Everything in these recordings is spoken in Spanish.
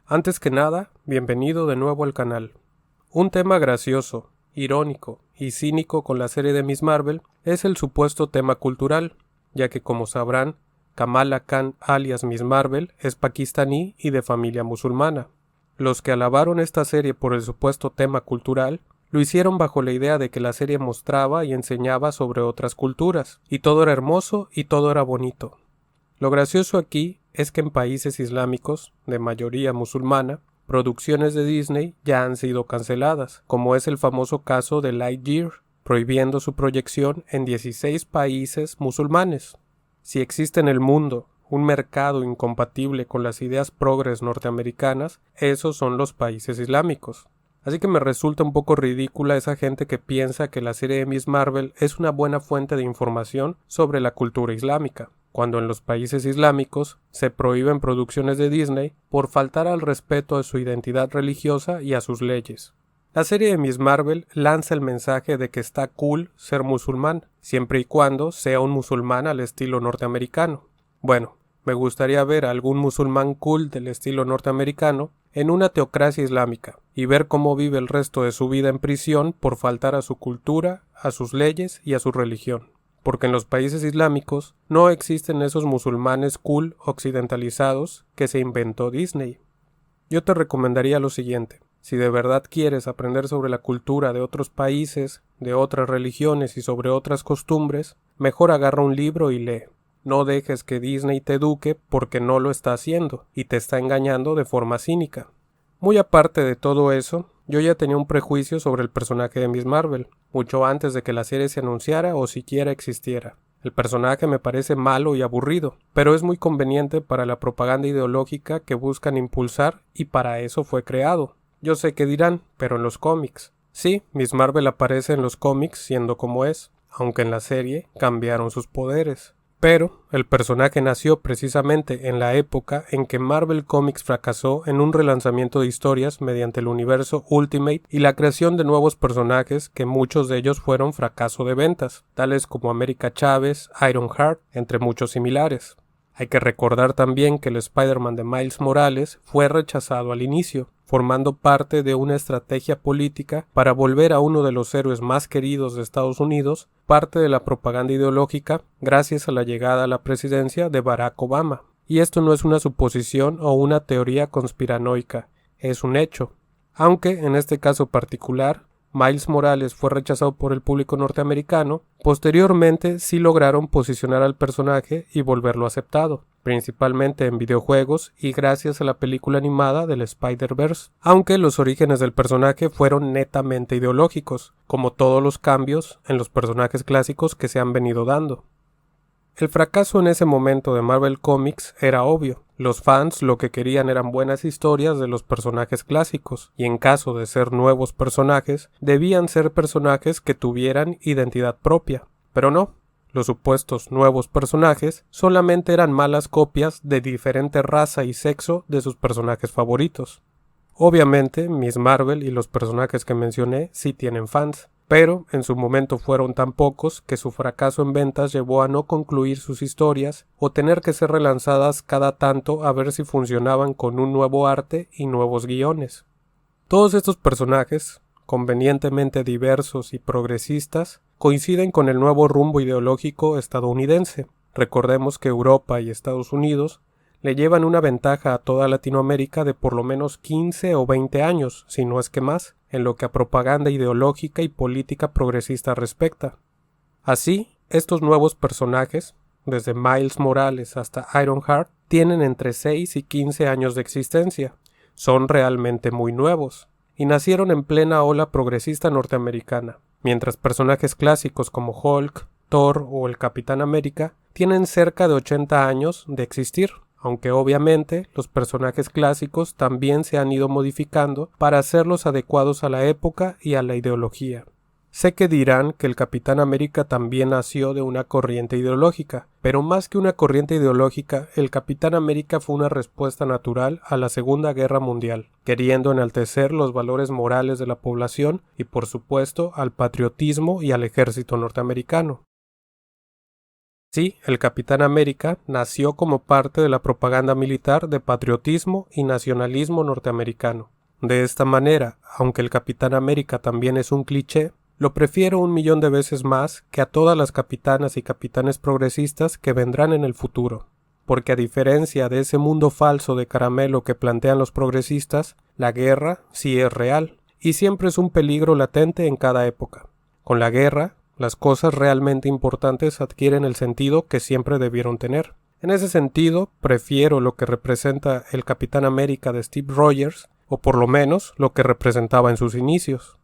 Antes que nada, bienvenido de nuevo al canal. Un tema gracioso, irónico y cínico con la serie de Miss Marvel es el supuesto tema cultural, ya que como sabrán, Kamala Khan alias Miss Marvel es pakistaní y de familia musulmana. Los que alabaron esta serie por el supuesto tema cultural lo hicieron bajo la idea de que la serie mostraba y enseñaba sobre otras culturas, y todo era hermoso y todo era bonito. Lo gracioso aquí es que en países islámicos, de mayoría musulmana, producciones de Disney ya han sido canceladas, como es el famoso caso de Lightyear, prohibiendo su proyección en 16 países musulmanes. Si existe en el mundo un mercado incompatible con las ideas progres norteamericanas, esos son los países islámicos. Así que me resulta un poco ridícula esa gente que piensa que la serie de Miss Marvel es una buena fuente de información sobre la cultura islámica, cuando en los países islámicos se prohíben producciones de Disney por faltar al respeto a su identidad religiosa y a sus leyes. La serie de Miss Marvel lanza el mensaje de que está cool ser musulmán, siempre y cuando sea un musulmán al estilo norteamericano. Bueno, me gustaría ver a algún musulmán cool del estilo norteamericano en una teocracia islámica y ver cómo vive el resto de su vida en prisión por faltar a su cultura, a sus leyes y a su religión. Porque en los países islámicos no existen esos musulmanes cool occidentalizados que se inventó Disney. Yo te recomendaría lo siguiente: si de verdad quieres aprender sobre la cultura de otros países, de otras religiones y sobre otras costumbres, mejor agarra un libro y lee. No dejes que Disney te eduque porque no lo está haciendo y te está engañando de forma cínica. Muy aparte de todo eso, yo ya tenía un prejuicio sobre el personaje de Miss Marvel, mucho antes de que la serie se anunciara o siquiera existiera. El personaje me parece malo y aburrido, pero es muy conveniente para la propaganda ideológica que buscan impulsar y para eso fue creado. Yo sé que dirán, pero en los cómics. Sí, Miss Marvel aparece en los cómics siendo como es, aunque en la serie cambiaron sus poderes. Pero el personaje nació precisamente en la época en que Marvel Comics fracasó en un relanzamiento de historias mediante el universo Ultimate y la creación de nuevos personajes que muchos de ellos fueron fracaso de ventas, tales como América Chávez, Ironheart, entre muchos similares. Hay que recordar también que el Spider-Man de Miles Morales fue rechazado al inicio, formando parte de una estrategia política para volver a uno de los héroes más queridos de Estados Unidos, parte de la propaganda ideológica gracias a la llegada a la presidencia de Barack Obama. Y esto no es una suposición o una teoría conspiranoica, es un hecho. Aunque, en este caso particular, Miles Morales fue rechazado por el público norteamericano, posteriormente sí lograron posicionar al personaje y volverlo aceptado, principalmente en videojuegos y gracias a la película animada del Spider-Verse, aunque los orígenes del personaje fueron netamente ideológicos, como todos los cambios en los personajes clásicos que se han venido dando. El fracaso en ese momento de Marvel Comics era obvio. Los fans lo que querían eran buenas historias de los personajes clásicos, y en caso de ser nuevos personajes, debían ser personajes que tuvieran identidad propia. Pero no, los supuestos nuevos personajes solamente eran malas copias de diferente raza y sexo de sus personajes favoritos. Obviamente, Miss Marvel y los personajes que mencioné sí tienen fans, pero en su momento fueron tan pocos que su fracaso en ventas llevó a no concluir sus historias o tener que ser relanzadas cada tanto a ver si funcionaban con un nuevo arte y nuevos guiones. Todos estos personajes, convenientemente diversos y progresistas, coinciden con el nuevo rumbo ideológico estadounidense. Recordemos que Europa y Estados Unidos le llevan una ventaja a toda Latinoamérica de por lo menos 15 o 20 años, si no es que más, en lo que a propaganda ideológica y política progresista respecta. Así, estos nuevos personajes, desde Miles Morales hasta Ironheart, tienen entre 6 y 15 años de existencia. Son realmente muy nuevos, y nacieron en plena ola progresista norteamericana, mientras personajes clásicos como Hulk, Thor o el Capitán América tienen cerca de 80 años de existir. Aunque obviamente los personajes clásicos también se han ido modificando para hacerlos adecuados a la época y a la ideología. Sé que dirán que el Capitán América también nació de una corriente ideológica, pero más que una corriente ideológica, el Capitán América fue una respuesta natural a la Segunda Guerra Mundial, queriendo enaltecer los valores morales de la población y por supuesto al patriotismo y al ejército norteamericano. Sí, el Capitán América nació como parte de la propaganda militar de patriotismo y nacionalismo norteamericano. De esta manera, aunque el Capitán América también es un cliché, lo prefiero 1.000.000 de veces más que a todas las capitanas y capitanes progresistas que vendrán en el futuro. Porque a diferencia de ese mundo falso de caramelo que plantean los progresistas, la guerra sí es real, y siempre es un peligro latente en cada época. Con la guerra, las cosas realmente importantes adquieren el sentido que siempre debieron tener. En ese sentido, prefiero lo que representa el Capitán América de Steve Rogers, o por lo menos lo que representaba en sus inicios.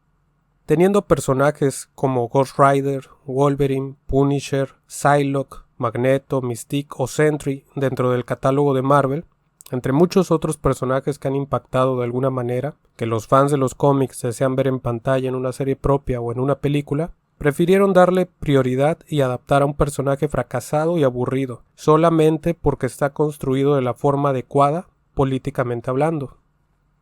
Teniendo personajes como Ghost Rider, Wolverine, Punisher, Psylocke, Magneto, Mystique o Sentry dentro del catálogo de Marvel, entre muchos otros personajes que han impactado de alguna manera, que los fans de los cómics desean ver en pantalla en una serie propia o en una película, prefirieron darle prioridad y adaptar a un personaje fracasado y aburrido, solamente porque está construido de la forma adecuada, políticamente hablando.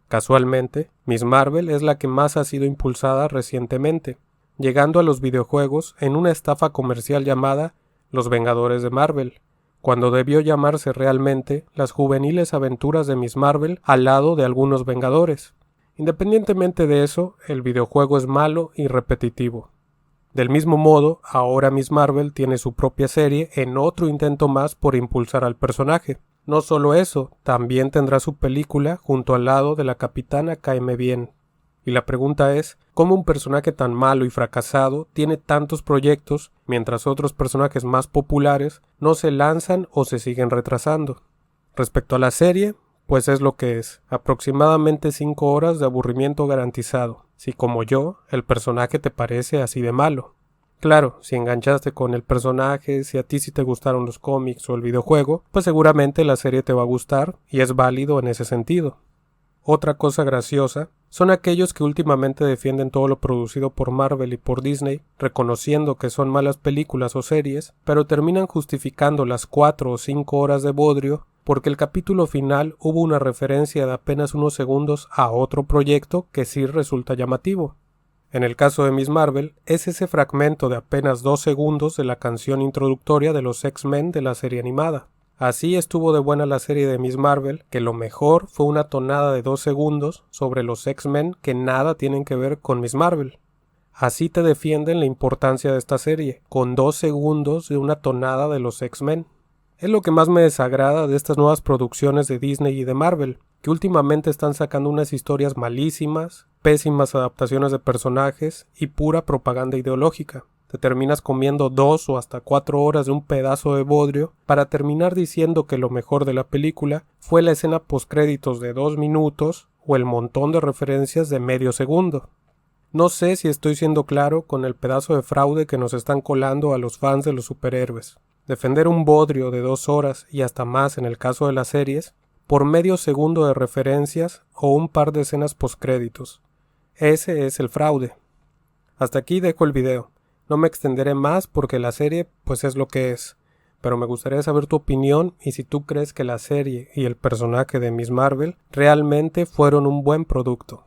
Casualmente, Miss Marvel es la que más ha sido impulsada recientemente, llegando a los videojuegos en una estafa comercial llamada Los Vengadores de Marvel, cuando debió llamarse realmente Las juveniles aventuras de Miss Marvel al lado de algunos Vengadores. Independientemente de eso, el videojuego es malo y repetitivo. Del mismo modo, ahora Miss Marvel tiene su propia serie en otro intento más por impulsar al personaje. No solo eso, también tendrá su película junto al lado de la Capitana Caeme Bien. Y la pregunta es, ¿cómo un personaje tan malo y fracasado tiene tantos proyectos, mientras otros personajes más populares no se lanzan o se siguen retrasando? Respecto a la serie, pues es lo que es, aproximadamente 5 horas de aburrimiento garantizado, si como yo, el personaje te parece así de malo. Claro, si enganchaste con el personaje, si a ti sí te gustaron los cómics o el videojuego, pues seguramente la serie te va a gustar y es válido en ese sentido. Otra cosa graciosa son aquellos que últimamente defienden todo lo producido por Marvel y por Disney, reconociendo que son malas películas o series, pero terminan justificando las 4 o 5 horas de bodrio porque el capítulo final hubo una referencia de apenas unos segundos a otro proyecto que sí resulta llamativo. En el caso de Miss Marvel, es ese fragmento de apenas 2 segundos de la canción introductoria de los X-Men de la serie animada. Así estuvo de buena la serie de Miss Marvel, que lo mejor fue una tonada de 2 segundos sobre los X-Men que nada tienen que ver con Miss Marvel. Así te defienden la importancia de esta serie, con 2 segundos de una tonada de los X-Men. Es lo que más me desagrada de estas nuevas producciones de Disney y de Marvel, que últimamente están sacando unas historias malísimas, pésimas adaptaciones de personajes y pura propaganda ideológica. Te terminas comiendo 2 o hasta 4 horas de un pedazo de bodrio para terminar diciendo que lo mejor de la película fue la escena postcréditos de 2 minutos o el montón de referencias de medio segundo. No sé si estoy siendo claro con el pedazo de fraude que nos están colando a los fans de los superhéroes. Defender un bodrio de 2 horas y hasta más en el caso de las series por medio segundo de referencias o un par de escenas postcréditos. Ese es el fraude. Hasta aquí dejo el video. No me extenderé más porque la serie pues es lo que es, pero me gustaría saber tu opinión y si tú crees que la serie y el personaje de Miss Marvel realmente fueron un buen producto.